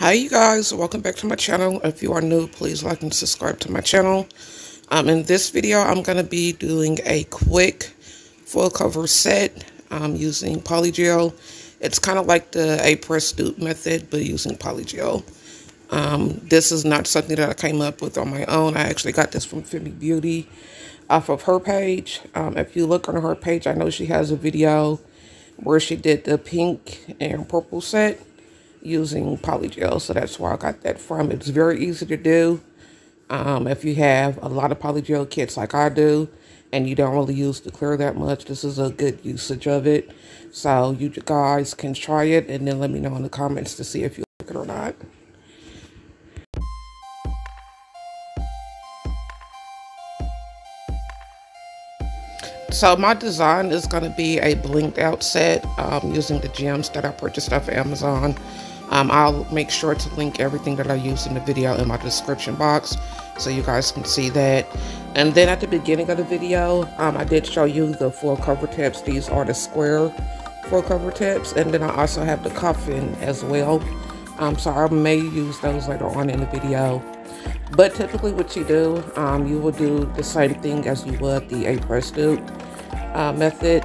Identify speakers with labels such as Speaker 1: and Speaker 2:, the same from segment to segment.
Speaker 1: Hi you guys, welcome back to my channel. If you are new, please like and subscribe to my channel. In this video, I'm going to be doing a quick full cover set using polygel. It's kind of like the Apres dupe method, but using polygel. This is not something that I came up with on my own. I actually got this from Femi Beauty off of her page. If you look on her page, I know she has a video where she did the pink and purple set using polygel, so that's where I got that from. It's very easy to do. If you have a lot of polygel kits like I do and you don't really use the clear that much, this is a good usage of it. So you guys can try it and then let me know in the comments to see if you like it or not. So my design is going to be a blinked out set using the gems that I purchased off of Amazon. I'll make sure to link everything that I use in the video in my description box so you guys can see that. And then at the beginning of the video, I did show you the full cover tips. These are the square full cover tips, and then I also have the coffin as well. So I may use those later on in the video. But typically what you do, you will do the same thing as you would the Apres dupe method.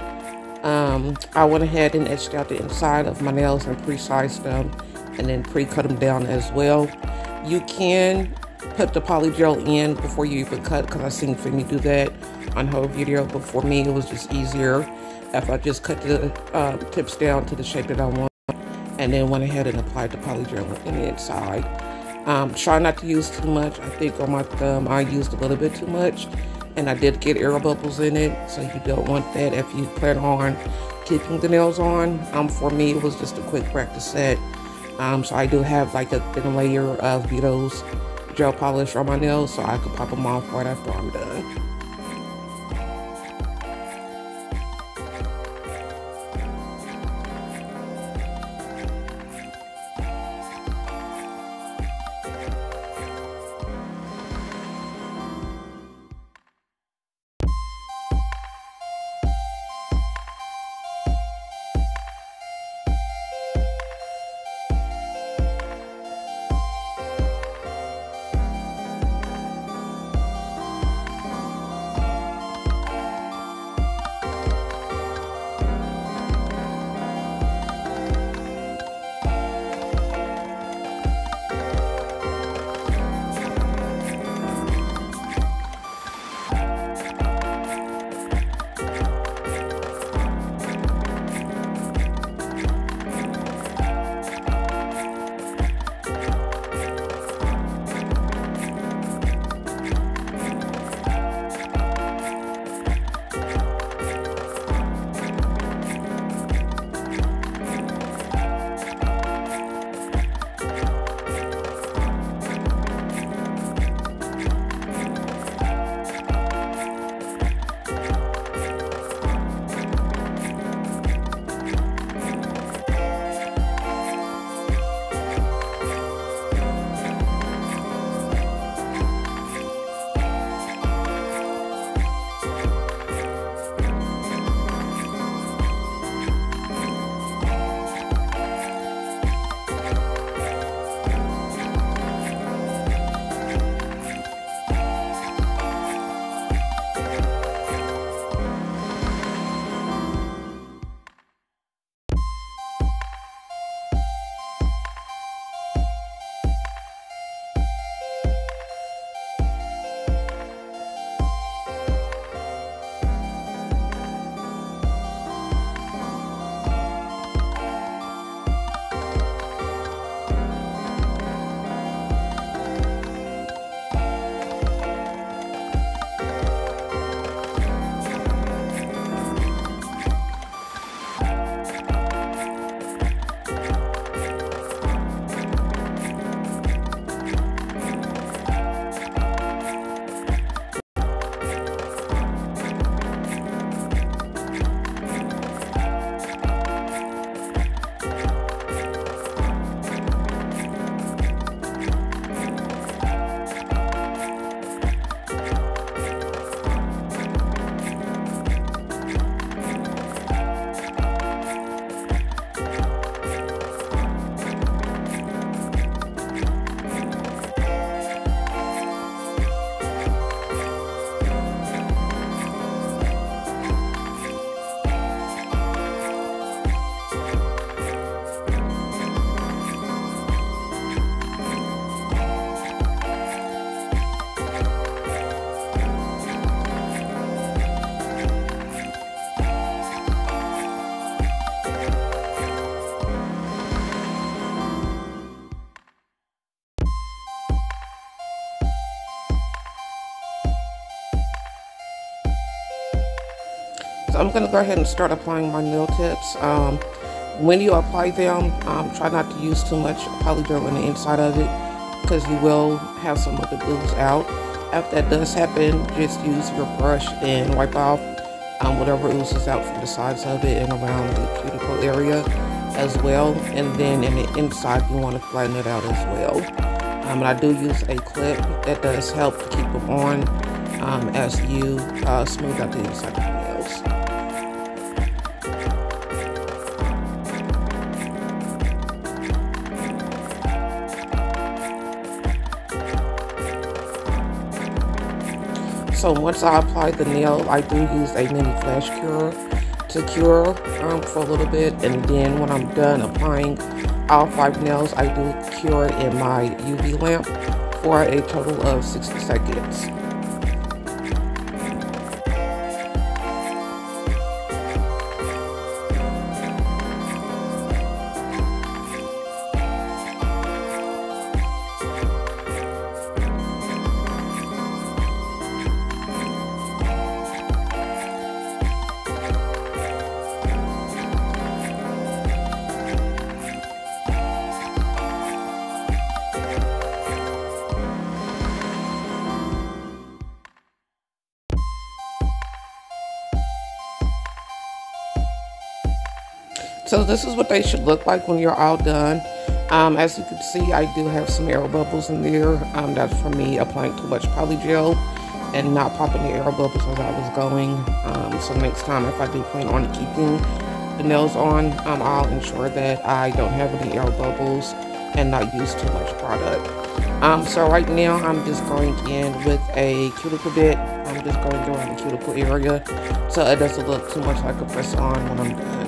Speaker 1: I went ahead and etched out the inside of my nails and pre-sized them and then pre-cut them down as well. You can put the polygel in before you even cut, because I've seen Femi do that on her video, but for me it was just easier if I just cut the tips down to the shape that I want and then went ahead and applied the polygel on the inside. Try not to use too much. I think on my thumb I used a little bit too much, and I did get air bubbles in it, so you don't want that if you plan on keeping the nails on. For me, it was just a quick practice set. So I do have like a thin layer of Vito's gel polish on my nails, so I can pop them off right after I'm done. So I'm going to go ahead and start applying my nail tips. When you apply them, try not to use too much polygel on the inside of it, because you will have some of it ooze out. After that does happen, just use your brush and wipe off whatever oozes out from the sides of it and around the cuticle area as well. And then in the inside, you want to flatten it out as well. And I do use a clip that does help to keep them on as you smooth out the inside of the nails. So once I apply the nail, I do use a mini flash cure to cure for a little bit, and then when I'm done applying all 5 nails, I do cure in my UV lamp for a total of 60 seconds. So this is what they should look like when you're all done. As you can see, I do have some air bubbles in there. That's from me applying too much polygel and not popping the air bubbles as I was going. So next time, if I do plan on keeping the nails on, I'll ensure that I don't have any air bubbles and not use too much product. So right now, I'm just going in with a cuticle bit. I'm just going around the cuticle area so it doesn't look too much like a press-on when I'm done.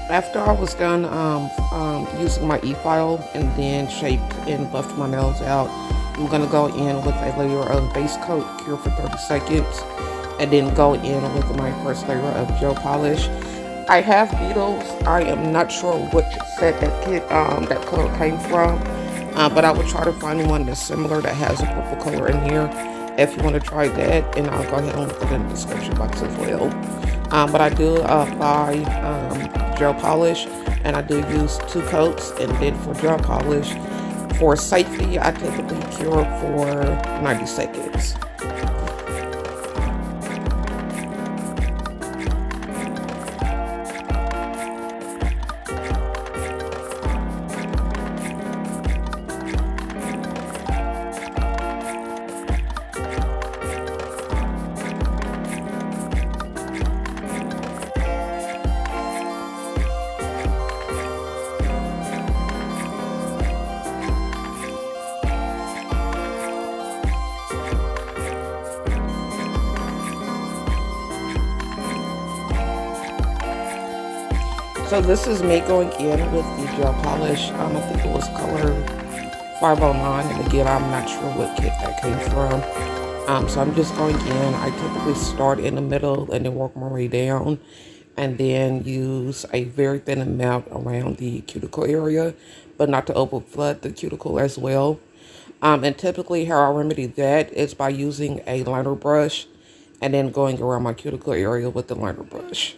Speaker 1: After I was done using my e-file and then shaped and buffed my nails out, I'm going to go in with a layer of base coat, cure for 30 seconds, and then go in with my first layer of gel polish. I have beetles. I am not sure what set that color came from, but I would try to find one that's similar that has a purple color in here if you want to try that, and I'll go ahead and put it in the description box as well. But I do apply gel polish, and I do use 2 coats, and then for gel polish, for safety, I typically cure for 90 seconds. So this is me going in with the gel polish. I think it was color 509, and again, I'm not sure what kit that came from. So I'm just going in. I typically start in the middle and then work my way down, and then use a very thin amount around the cuticle area, but not to over flood the cuticle as well. And typically how I remedy that is by using a liner brush and then going around my cuticle area with the liner brush.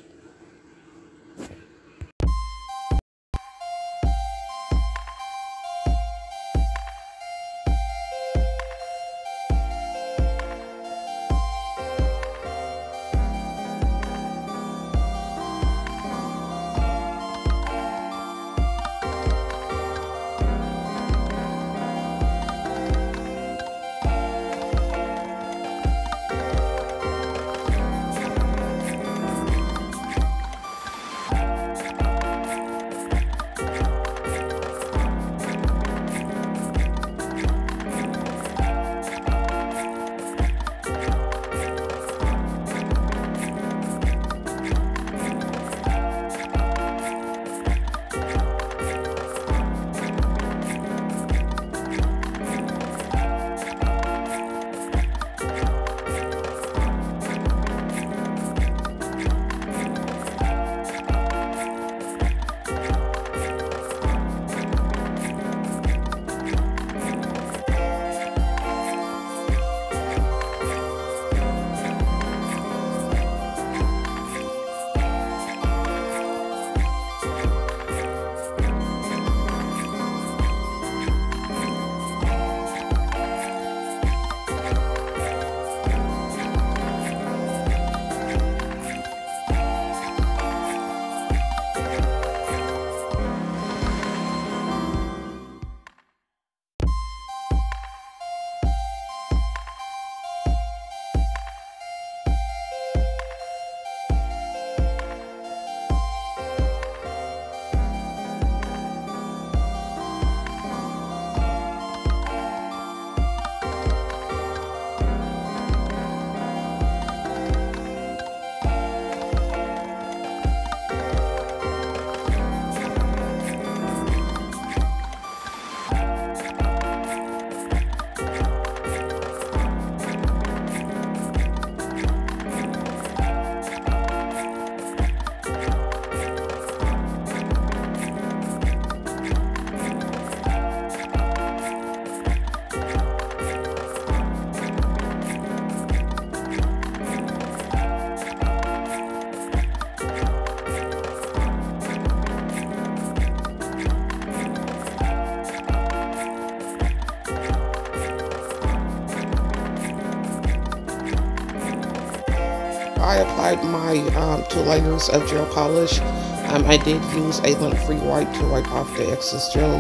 Speaker 1: I applied my 2 layers of gel polish, I did use a lint-free wipe to wipe off the excess gel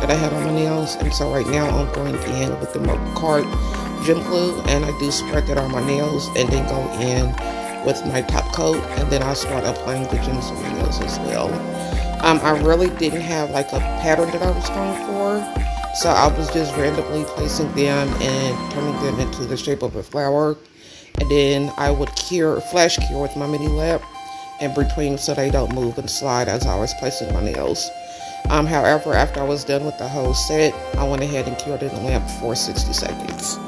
Speaker 1: that I had on my nails. And so right now I'm going in with the Card gem glue, and I do spread that on my nails and then go in with my top coat, and then I'll start applying the gems on my nails as well. I really didn't have like a pattern that I was going for, so I was just randomly placing them and turning them into the shape of a flower, and then I would flash cure with my mini lamp in between so they don't move and slide as I was placing my nails. However, after I was done with the whole set, I went ahead and cured in the lamp for 60 seconds.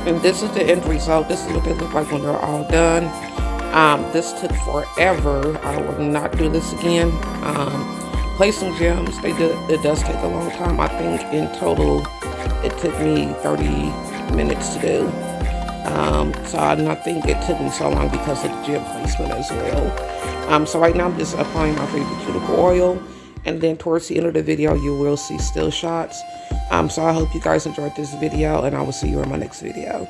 Speaker 1: And this is the end result. This is what they look like when they're all done. This took forever. I will not do this again. Placing gems, it does take a long time. I think in total it took me 30 minutes to do. So I think it took me so long because of the gem placement as well. So right now I'm just applying my favorite cuticle oil, and then towards the end of the video you will see still shots. So I hope you guys enjoyed this video, and I will see you in my next video.